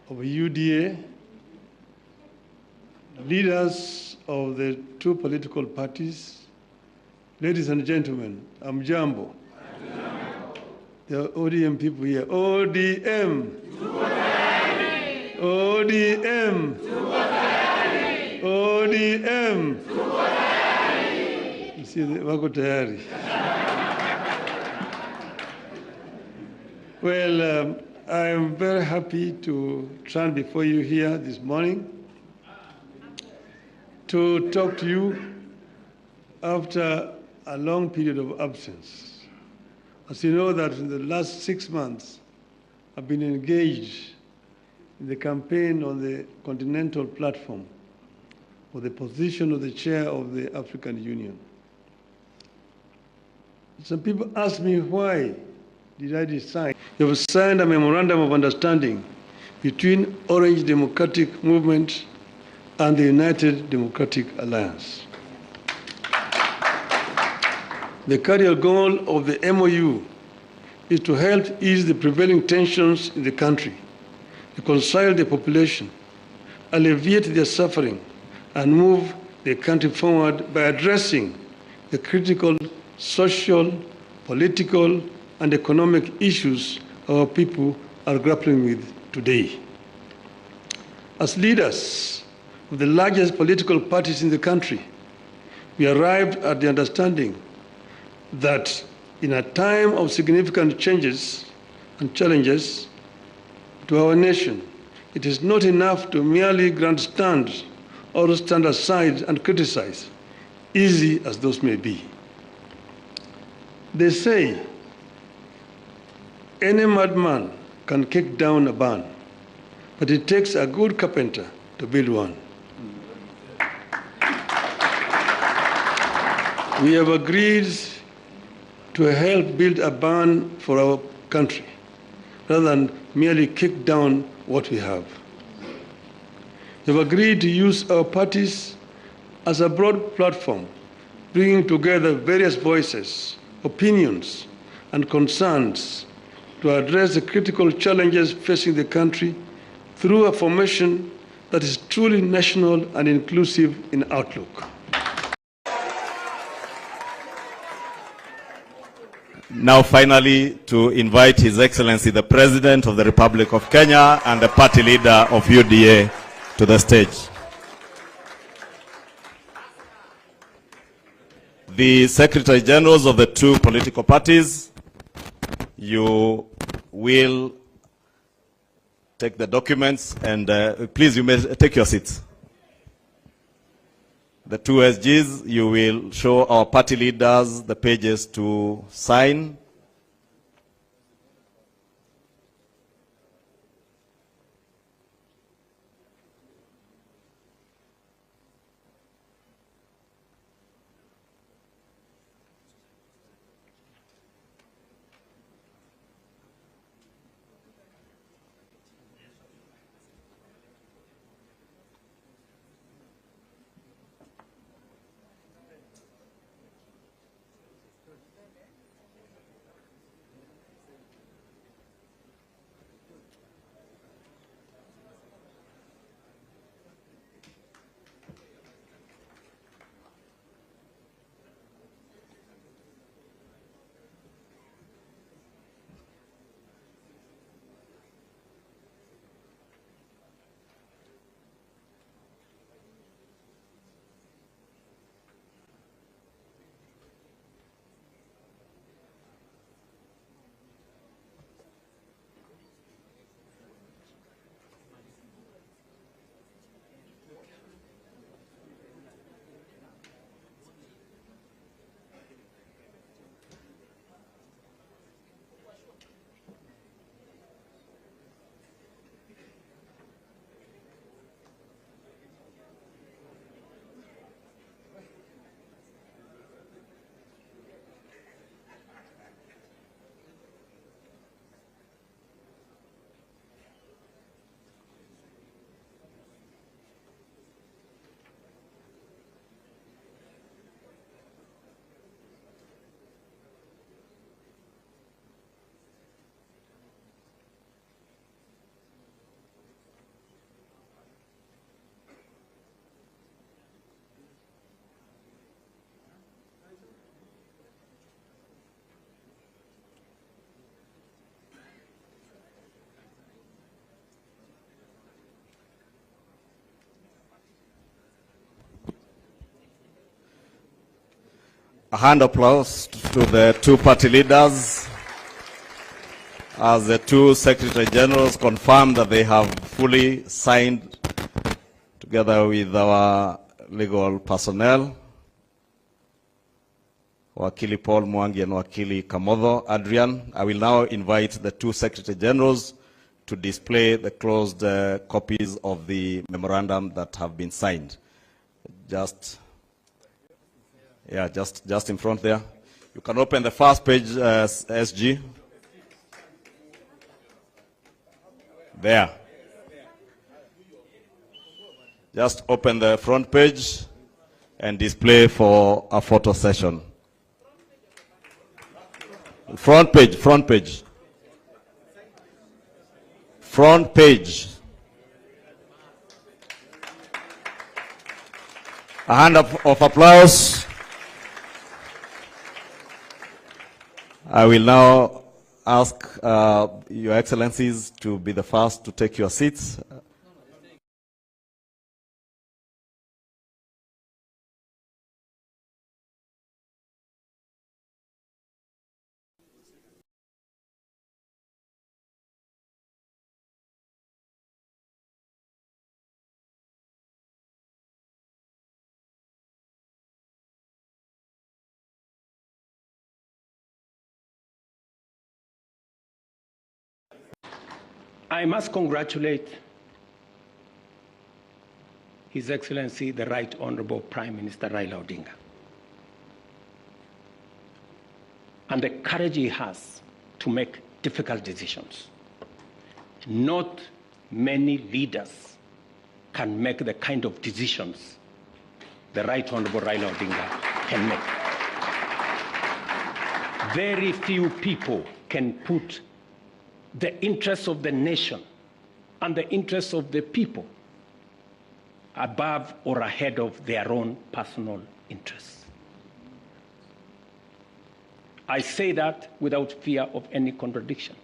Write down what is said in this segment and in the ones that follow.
of UDA, leaders of the two political parties, ladies and gentlemen, Amjambo. There are ODM people here. ODM. ODM. ODM. You see, wako tayari. Well, I am very happy to stand before you here this morning to talk to you after a long period of absence. As you know that in the last 6 months, I've been engaged in the campaign on the continental platform for the position of the chair of the African Union. Some people ask me, why did I decide? You have signed a memorandum of understanding between Orange Democratic Movement and the United Democratic Alliance. The carrier goal of the MOU is to help ease the prevailing tensions in the country, reconcile the population, alleviate their suffering, and move the country forward by addressing the critical social, political, and economic issues our people are grappling with today. As leaders of the largest political parties in the country, we arrived at the understanding that in a time of significant changes and challenges to our nation, it is not enough to merely grandstand or stand aside and criticize, easy as those may be. They say, any madman can kick down a barn, but it takes a good carpenter to build one. We have agreed to help build a barn for our country, rather than merely kick down what we have. We have agreed to use our parties as a broad platform, bringing together various voices, opinions, and concerns to address the critical challenges facing the country through a formation that is truly national and inclusive in outlook. Now finally to invite His Excellency the President of the Republic of Kenya and the party leader of UDA to the stage. The Secretary Generals of the two political parties, you will take the documents and please, you may take your seats. The two SGs, you will show our party leaders the pages to sign. A hand of applause to the two party leaders as the two Secretary Generals confirm that they have fully signed, together with our legal personnel, Wakili Paul Mwangi and Wakili Kamodho Adrian. I will now invite the two Secretary Generals to display the closed copies of the memorandum that have been signed. Just in front there. You can open the first page, SG. There. Just open the front page and display for a photo session. Front page, front page. Front page. A hand of applause. I will now ask Your Excellencies to be the first to take your seats. I must congratulate His Excellency, the Right Honorable Prime Minister Raila Odinga, and the courage he has to make difficult decisions. Not many leaders can make the kind of decisions the Right Honorable Raila Odinga can make. Very few people can put the interests of the nation and the interests of the people above or ahead of their own personal interests. I say that without fear of any contradiction,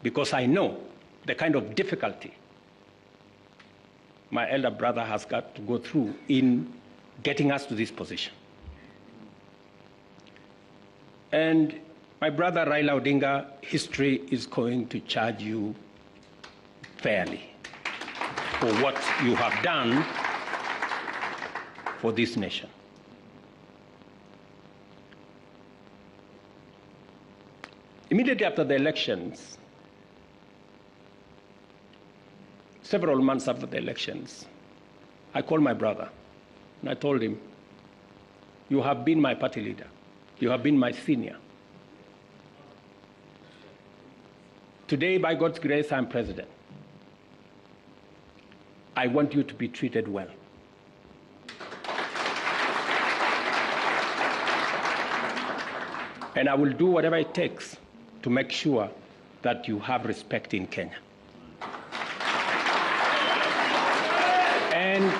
because I know the kind of difficulty my elder brother has got to go through in getting us to this position. And my brother Raila Odinga, history is going to charge you fairly for what you have done for this nation. Immediately after the elections, several months after the elections, I called my brother and I told him, you have been my party leader. You have been my senior. Today, by God's grace, I'm president. I want you to be treated well. And I will do whatever it takes to make sure that you have respect in Kenya. And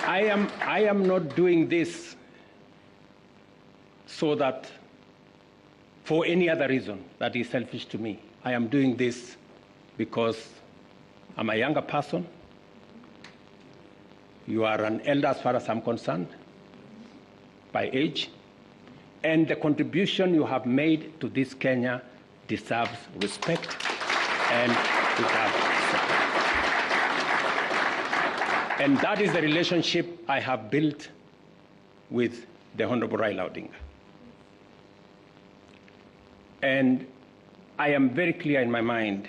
I am not doing this so that for any other reason that is selfish to me. I am doing this because I'm a younger person. You are an elder as far as I'm concerned, by age. And the contribution you have made to this Kenya deserves respect and deserves support. And that is the relationship I have built with the Honorable Raila Odinga. And I am very clear in my mind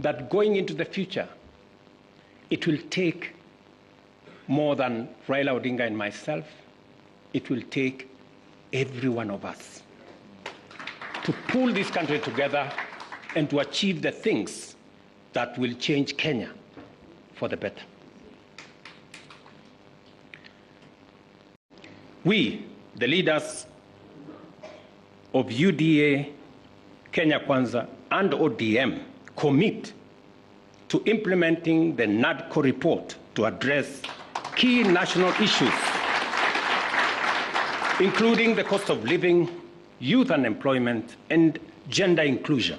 that going into the future, it will take more than Raila Odinga and myself. It will take every one of us to pull this country together and to achieve the things that will change Kenya for the better. We, the leaders of UDA, Kenya Kwanza, and ODM, commit to implementing the NADCO report to address key national issues, including the cost of living, youth unemployment, and gender inclusion.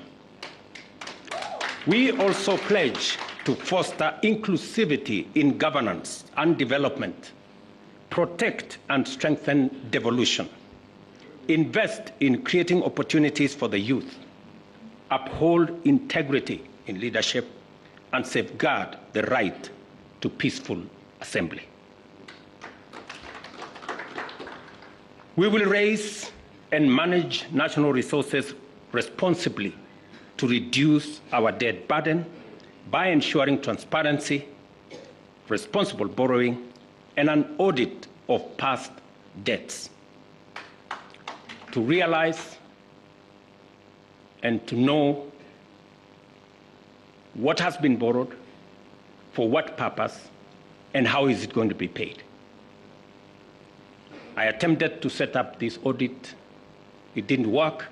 We also pledge to foster inclusivity in governance and development protect and strengthen devolution, invest in creating opportunities for the youth, uphold integrity in leadership, and safeguard the right to peaceful assembly. We will raise and manage national resources responsibly to reduce our debt burden by ensuring transparency, responsible borrowing, and an audit of past debts. To realize and to know what has been borrowed, for what purpose, and how is it going to be paid. I attempted to set up this audit. It didn't work.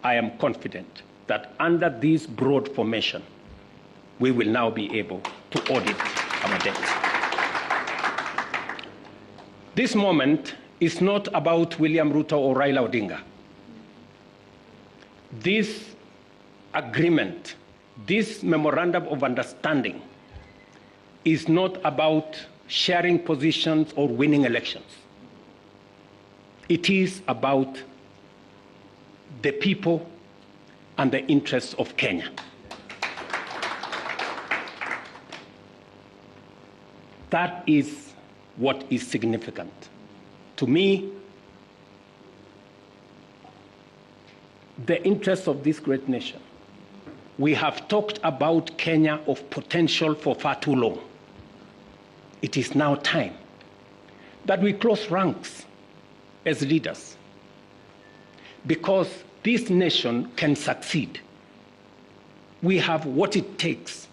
I am confident that under this broad formation, we will now be able to audit our debt. This moment is not about William Ruto or Raila Odinga. This agreement, this memorandum of understanding is not about sharing positions or winning elections. It is about the people and the interests of Kenya. That is what is significant. To me, the interests of this great nation. We have talked about Kenya of potential for far too long. It is now time that we close ranks as leaders, because this nation can succeed. We have what it takes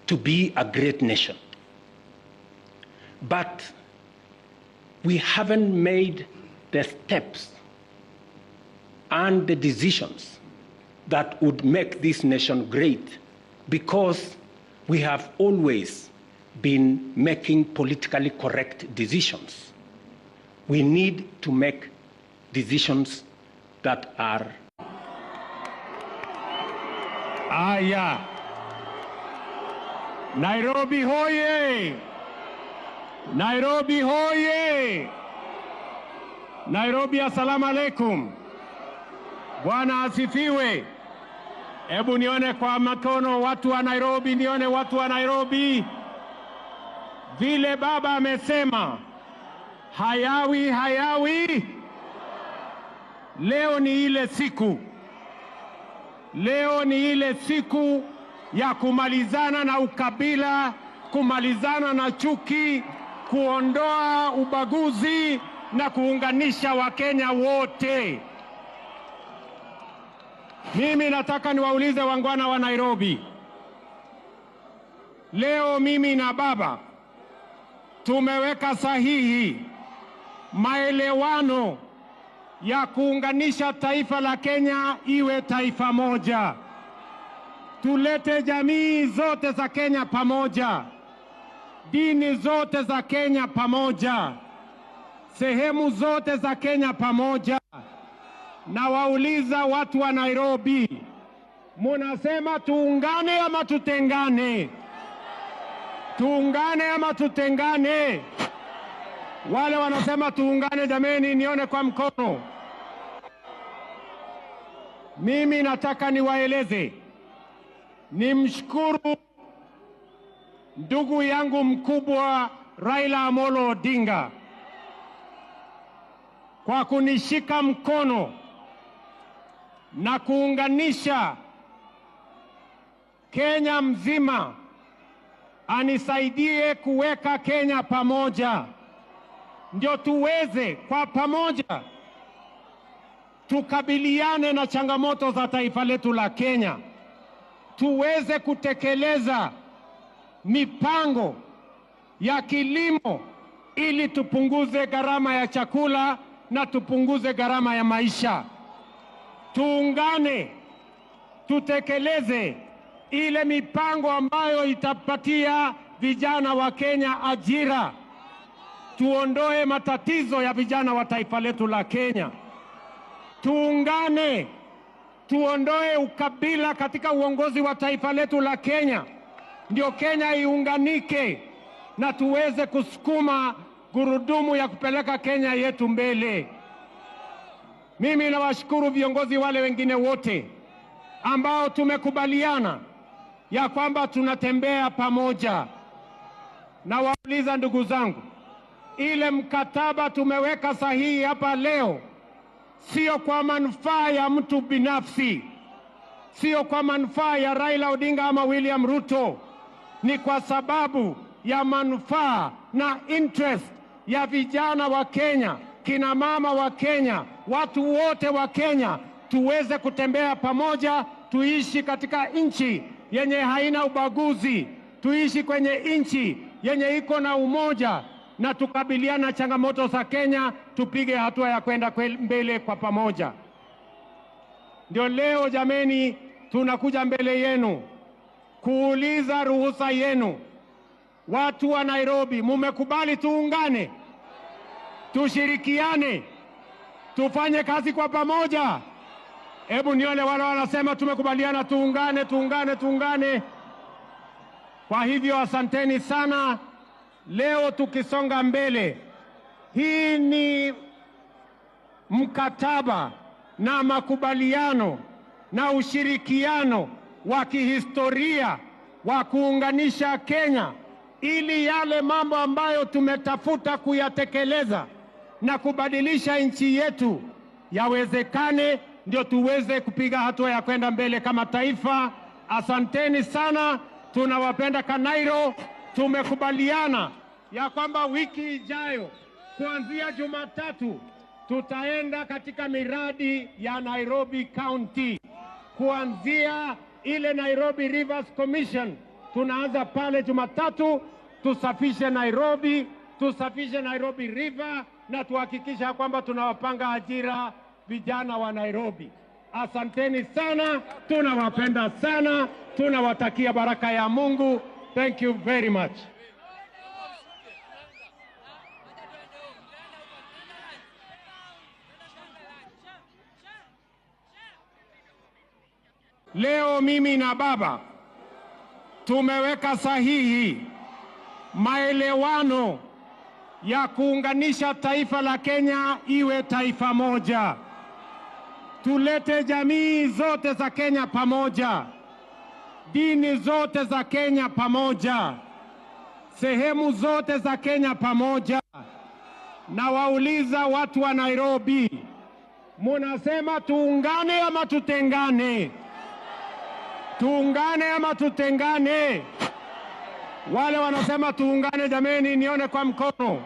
to be a great nation. But we haven't made the steps and the decisions that would make this nation great, because we have always been making politically correct decisions. We need to make decisions that are... Aya. Nairobi hoye! Nairobi hoye! Nairobi, assalamu alaikum. Bwana asifiwe. Hebu nione kwa mikono watu wa Nairobi, nione watu wa Nairobi. Vile baba amesema, hayawi hayawi. Leo ni ile siku. Leo ni ile siku ya kumalizana na ukabila, kumalizana na chuki, kuondoa ubaguzi na kuunganisha Wakenya wote. Mimi nataka niwaulize wangwana wa Nairobi. Leo mimi na baba tumeweka sahihi maelewano ya kuunganisha taifa la Kenya iwe taifa moja. Tulete jamii zote za Kenya pamoja, dini zote za Kenya pamoja, sehemu zote za Kenya pamoja. Na wauliza watu wa Nairobi, munasema tuungane ama tutengane? Tuungane ama tutengane? Wale wanasema tuungane, jameni, nione kwa mkono. Mimi nataka niwaeleze, nimshukuru ndugu yangu mkubwa Raila Amolo Odinga kwa kunishika mkono na kuunganisha Kenya mzima, anisaidie kuweka Kenya pamoja, ndio tuweze kwa pamoja tukabiliane na changamoto za taifa letu la Kenya, tuweze kutekeleza mipango ya kilimo ili tupunguze gharama ya chakula na tupunguze gharama ya maisha. Tuungane, tutekeleze ile mipango ambayo itapatia vijana wa Kenya ajira. Tuondoe matatizo ya vijana wa taifa letu la Kenya. Tuungane, tuondoe ukabila katika uongozi wa taifa letu la Kenya, ndio Kenya iunganike na tuweze kusukuma gurudumu ya kupeleka Kenya yetu mbele. Mimi nawashukuru viongozi wale wengine wote ambao tumekubaliana ya kwamba tunatembea pamoja. Na wauliza ndugu zangu, ile mkataba tumeweka sahihi hapa leo sio kwa manufaa ya mtu binafsi, sio kwa manufaa ya Raila Odinga ama William Ruto, ni kwa sababu ya manufaa na interest ya vijana wa Kenya, kina mama wa Kenya, watu wote wa Kenya, tuweze kutembea pamoja, tuishi katika nchi yenye haina ubaguzi, tuishi kwenye nchi yenye iko na umoja, na tukabiliana changamoto za Kenya, tupige hatua ya kwenda mbele kwa pamoja. Ndio leo jameni, tunakuja mbele yenu kuuliza ruhusa yenu. Watu wa Nairobi, mumekubali tuungane, tushirikiane, tufanye kazi kwa pamoja? Hebu nione wale wanasema tumekubaliana tuungane, tuungane, tuungane. Kwa hivyo asanteni sana. Leo tukisonga mbele, hii ni mkataba na makubaliano na ushirikiano wa kihistoria wa kuunganisha Kenya, ili yale mambo ambayo tumetafuta kuyatekeleza na kubadilisha nchi yetu yawezekane, ndio tuweze kupiga hatua ya kwenda mbele kama taifa. Asanteni sana, tunawapenda Kanairo. Tumekubaliana ya kwamba wiki ijayo kuanzia Jumatatu tutaenda katika miradi ya Nairobi County, kuanzia ile Nairobi Rivers Commission. Tunaanza pale Jumatatu, tusafishe Nairobi River, na tuhakikisha kwamba tunawapanga ajira vijana wa Nairobi. Asanteni sana, tunawapenda sana, tunawatakia baraka ya Mungu. Thank you very much. Leo mimi na baba tumeweka sahihi maelewano ya kuunganisha taifa la Kenya iwe taifa moja. Tulete jamii zote za Kenya pamoja, dini zote za Kenya pamoja, sehemu zote za Kenya pamoja. Na wauliza watu wa Nairobi, munasema tuungane ama tutengane? Tuungane ama tutengane? Wale wanasema tuungane, jameni, nione kwa mkono.